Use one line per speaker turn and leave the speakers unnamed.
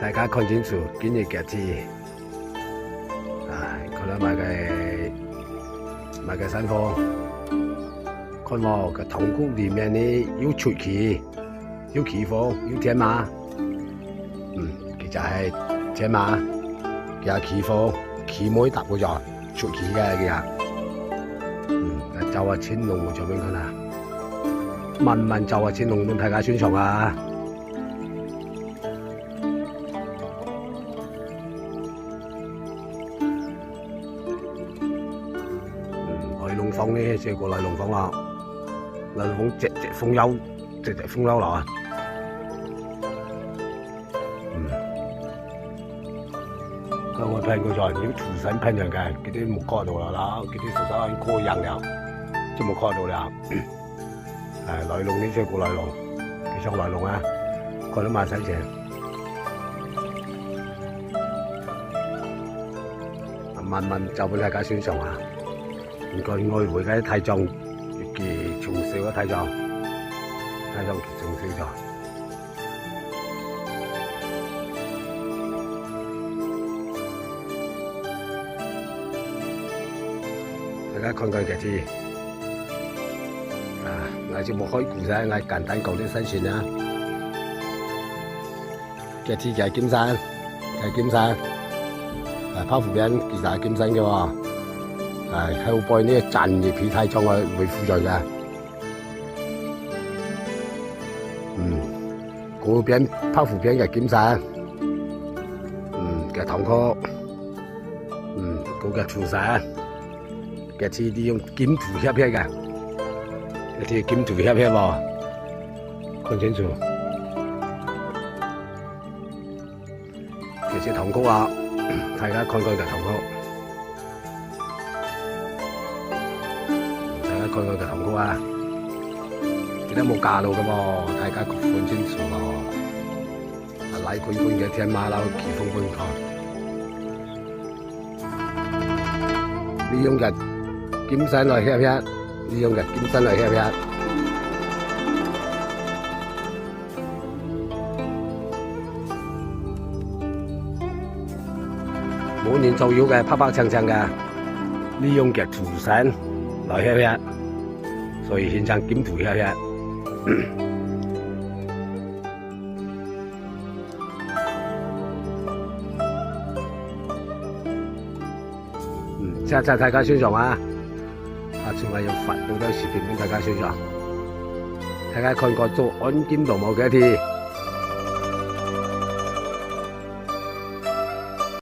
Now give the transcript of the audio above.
大家看清楚，今日嘅字，佢哋買嘅新貨，看喎個筒谷裏面呢有出奇，有奇貨，有天馬，其實係天馬，有奇貨，奇妹搭嗰咗出奇嘅嘅，就話青龍做邊個啦？問就話青龍同大家宣傳啊！來龍鳳呢，借過來龍鳳啦，來龍鳳隻鳳優，隻鳳優啦。我聽佢就要土神噴人嘅，嗰啲木角度啦，嗰啲土神過人了，即木角度了。來龍呢，借過來龍，幾雙來龍啊，過咗萬使錢。問就俾大家宣傳啊！唔該，愛會嘅睇中，嘅從小嘅睇中從小咗。大家看看嘅字，我就冇開故仔，我簡單講啲新鮮啦。嘅字就係金山，泡芙餅其實係金身嘅喎，後背呢個陣嘅皮太重啊，會附在嘅。嗰邊泡芙餅嘅金身，嘅糖殼，嗰個廚神，嘅似啲用金圖翕翕嘅，一啲金圖翕翕喎，看清楚。其實糖殼啊！大家看看個糖殼，大家看看個糖殼啊！記得冇價到㗎喎，大家看清楚喎。奶罐罐嘅天馬騮奇峰罐頭，呢種嘅金身來翕翕，呢種嘅金身來翕翕。每年就要嘅拍拍唱唱嘅，呢種嘅土神來翕翕，所以現場金圖翕翕。謝謝大家宣傳啊！下次我要發好多視頻俾大家宣傳，大家看過做安檢度冇嘅一啲。